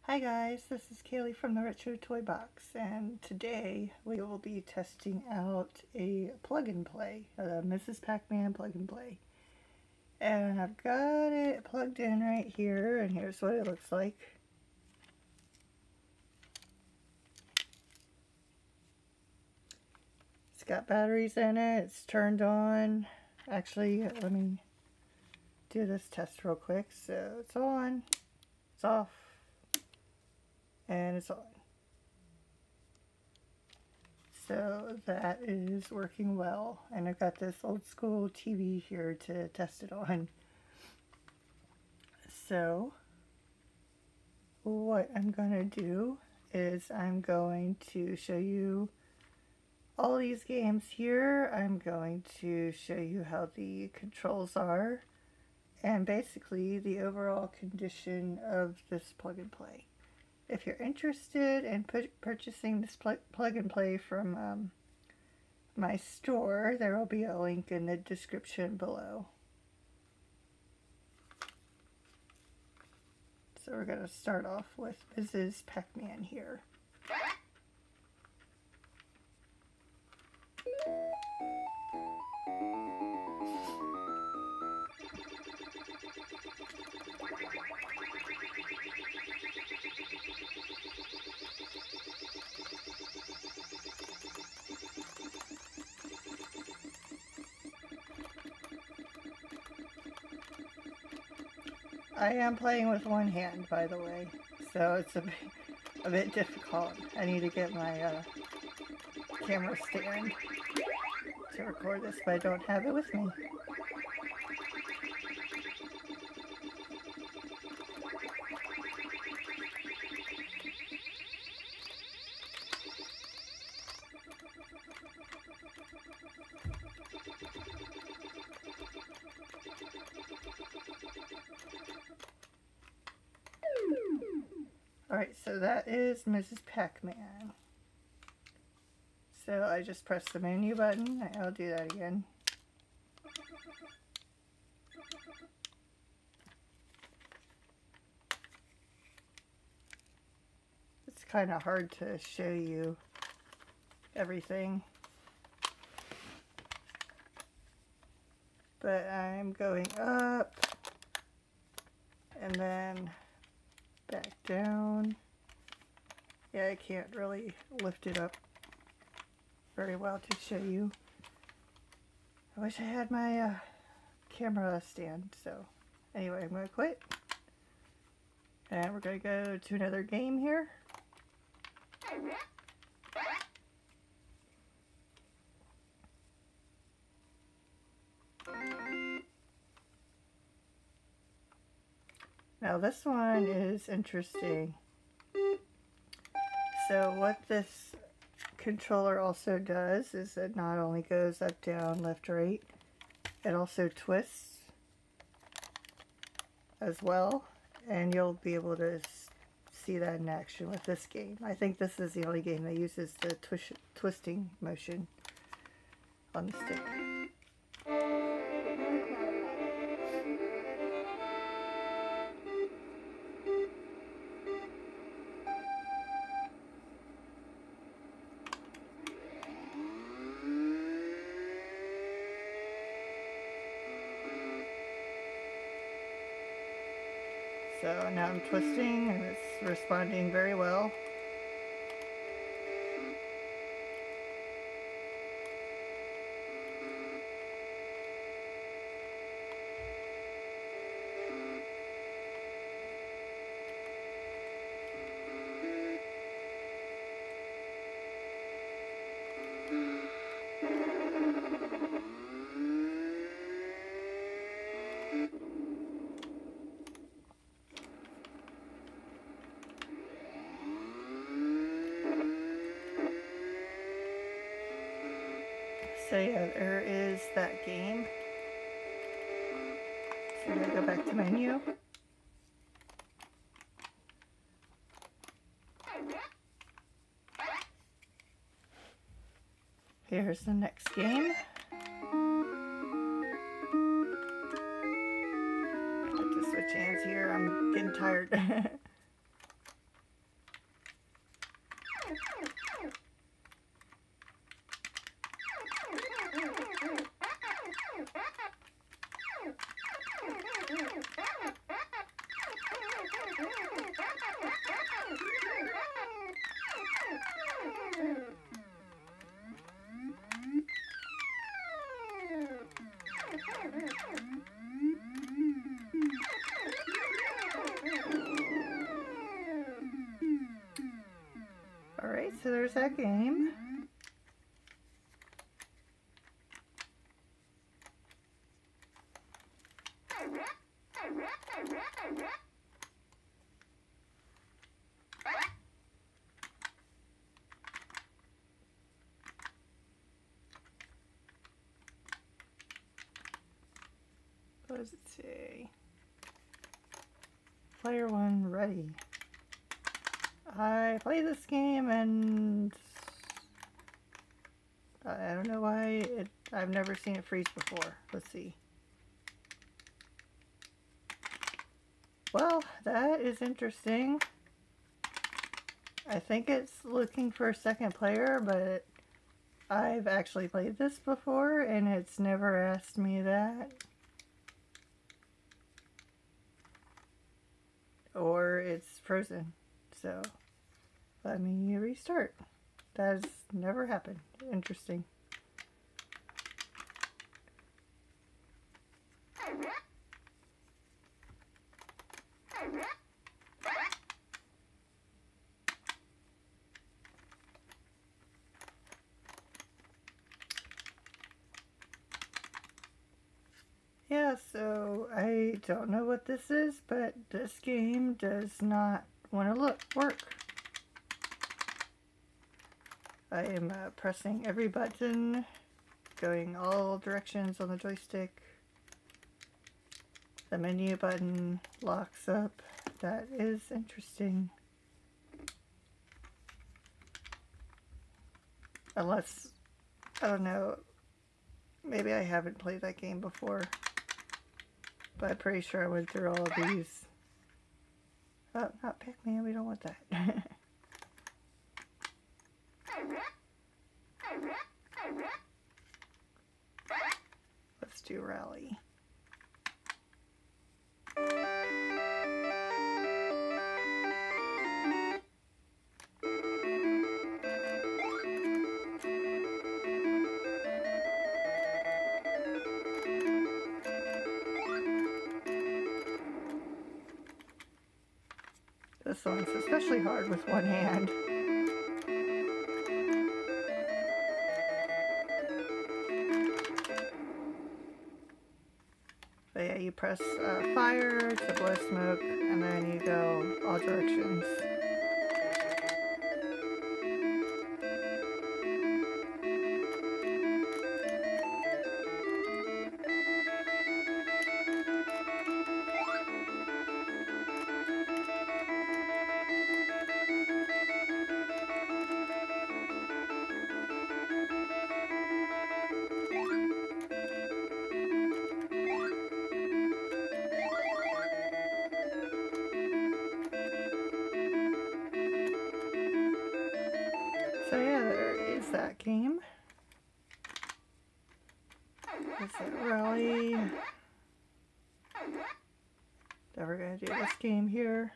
Hi guys, this is Kaylee from the Retro Toy Box, and today we will be testing out a plug and play, a Mrs. Pac-Man plug and play. And I've got it plugged in right here, and here's what it looks like. It's got batteries in it, it's turned on. Actually, let me do this test real quick. So it's on, it's off, and it's on. So that is working well, and I've got this old school TV here to test it on. So what I'm going to do is I'm going to show you all these games here. I'm going to show you how the controls are and basically the overall condition of this plug and play. If you're interested in purchasing this plug and play from my store, there will be a link in the description below. So we're going to start off with Mrs. Pac-Man here. I am playing with one hand, by the way, so it's a bit difficult. I need to get my camera stand to record this, but I don't have it with me. Alright, so that is Mrs. Pac-Man. So I just press the menu button. I'll do that again. It's kind of hard to show you everything, but I'm going up and then back down. Yeah, I can't really lift it up very well to show you. I wish I had my camera stand. So anyway, I'm going to quit. And we're going to go to another game here. Now this one is interesting. So what this controller also does is it not only goes up, down, left, right, it also twists as well, and you'll be able to see that in action with this game. I think this is the only game that uses the twisting motion on the stick. So now I'm twisting and it's responding very well. So yeah, there is that game. So I'm going to go back to menu. Here's the next game. Have to switch hands here. I'm getting tired. Alright, so there's that game. What does it say? Player 1 ready. I played this game and I don't know why I've never seen it freeze before. Let's see. Well, that is interesting. I think it's looking for a second player, but I've actually played this before and it's never asked me that. Or it's frozen. So let me restart. That has never happened. Interesting. Yeah, so I don't know what this is, but this game does not want to work. I am pressing every button, going all directions on the joystick. The menu button locks up. That is interesting. Unless, I don't know, maybe I haven't played that game before. But I'm pretty sure I went through all of these. Oh, not Pac-Man, we don't want that. Let's do Rally. This one's especially hard with one hand. But yeah, you press fire to blow smoke, and then you go all directions. So yeah, there is that game. Is it Rally? Then we're going to do this game here.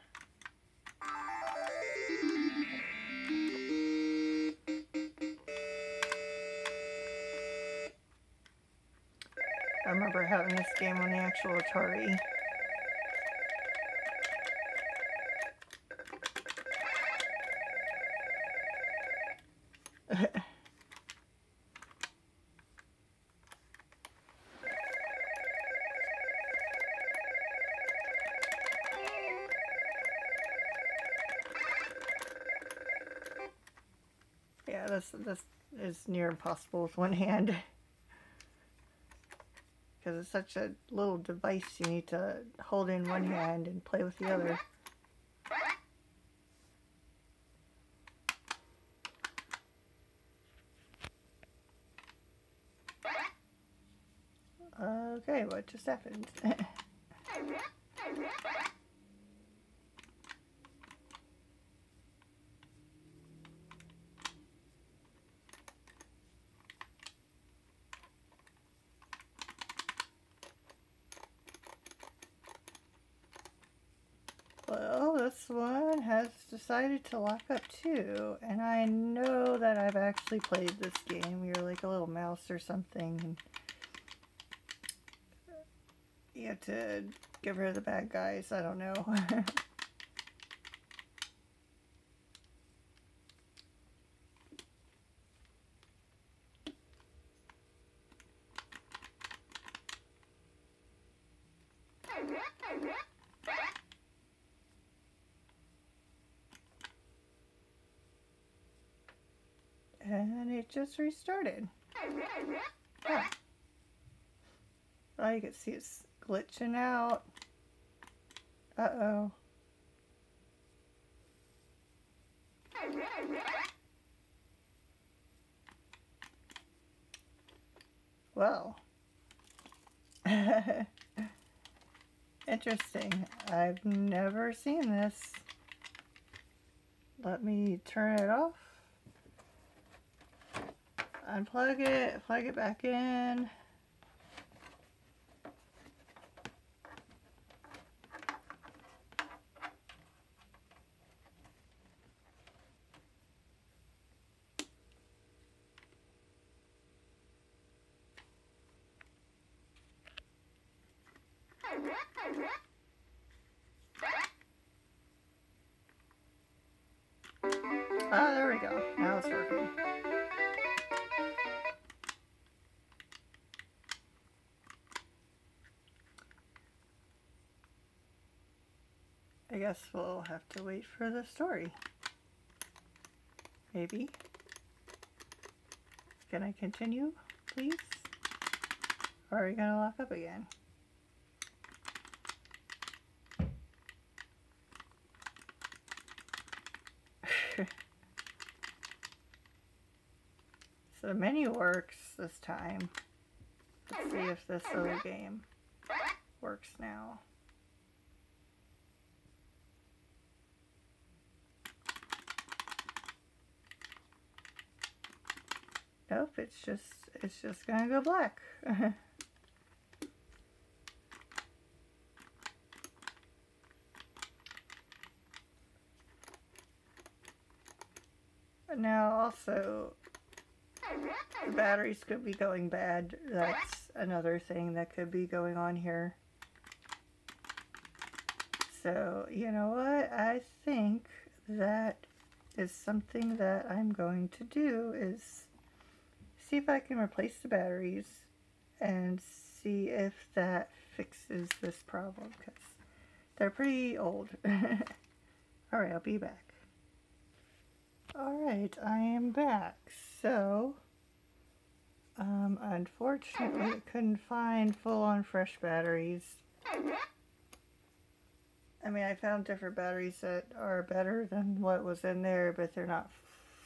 I remember having this game on the actual Atari. Yeah, this is near impossible with one hand. Because it's such a little device you need to hold in one hand and play with the other. Okay, what just happened? Well, this one has decided to lock up too, and I know that I've actually played this game. You're like a little mouse or something, and you have to get rid of the bad guys. I don't know. And it just restarted. Huh. Oh, you can see it's glitching out. Uh-oh. Well. Interesting. I've never seen this. Let me turn it off. Unplug it, plug it back in. Ah, there we go. Now it's working. I guess we'll have to wait for the story. Maybe. Can I continue, please? Or are you gonna lock up again? So the menu works this time. Let's see if this other game works now. Nope, it's just gonna go black. Now also, the batteries could be going bad. That's another thing that could be going on here. So, you know what? I think that is something that I'm going to do is see if I can replace the batteries and see if that fixes this problem, because they're pretty old. Alright, I'll be back. Alright, I am back. So, unfortunately, I couldn't find full-on fresh batteries. I mean, I found different batteries that are better than what was in there, but they're not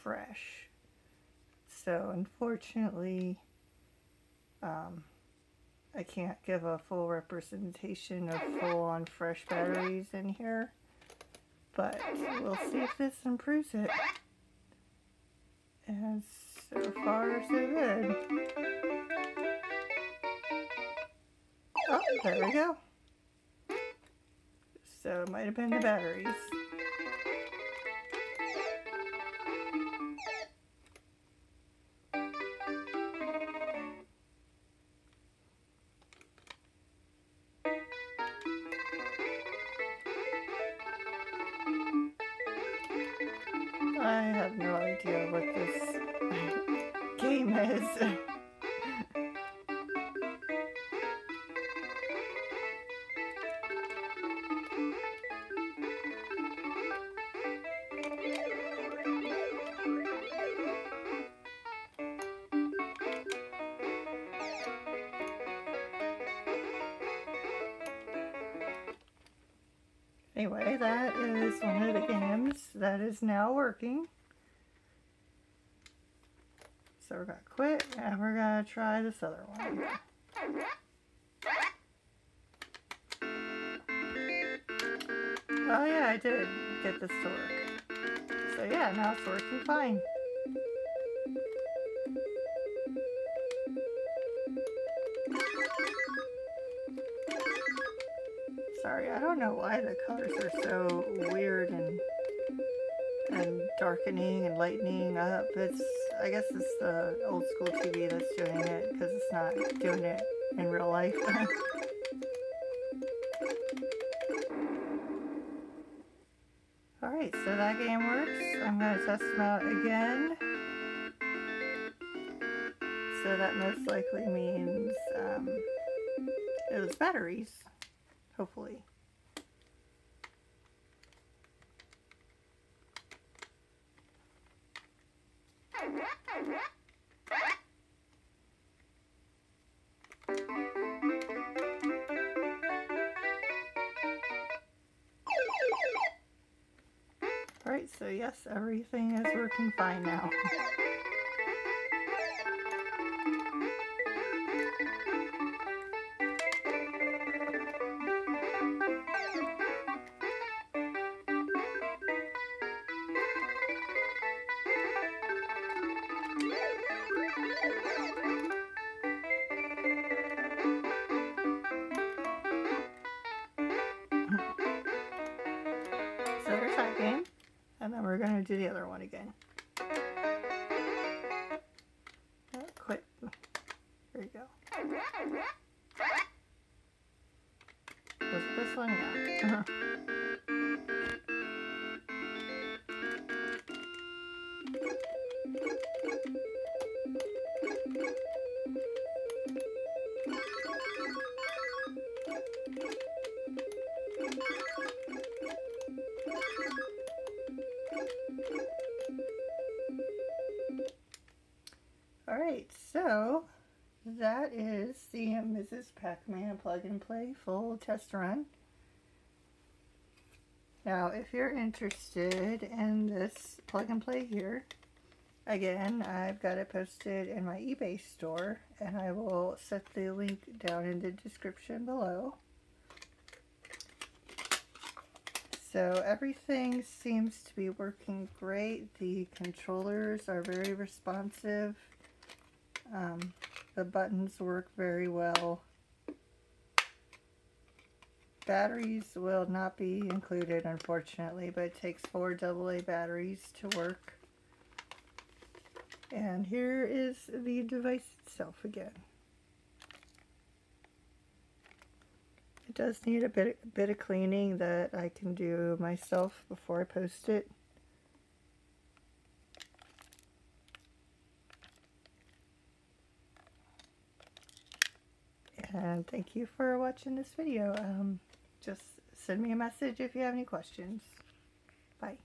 fresh. So, unfortunately, I can't give a full representation of full-on fresh batteries in here. But we'll see if this improves it. And so far, so good. Oh, there we go. So it might have been the batteries. I have no idea what this game is. Anyway, that is one of the games that is now working. So we're going to quit and we're going to try this other one. Oh yeah, I did get this to work. So yeah, now it's working fine. Sorry, I don't know why the colors are so weird and darkening and lightening up. I guess it's the old school TV that's doing it because it's not doing it in real life. Alright, so that game works. I'm going to test them out again. So that most likely means it was batteries, hopefully. Alright, so yes, everything is working fine now. So there's that game, and then we're going to do the other one again. Quit. There you go. Was it this one? Yeah. Alright, so that is the Mrs. Pac-Man Plug and Play full test run. Now, if you're interested in this plug and play here, again, I've got it posted in my eBay store, and I will set the link down in the description below. So everything seems to be working great. The controllers are very responsive. The buttons work very well. Batteries will not be included, unfortunately, but it takes 4 AA batteries to work. And here is the device itself again. It does need a bit of cleaning that I can do myself before I post it. And thank you for watching this video. Just send me a message if you have any questions. Bye.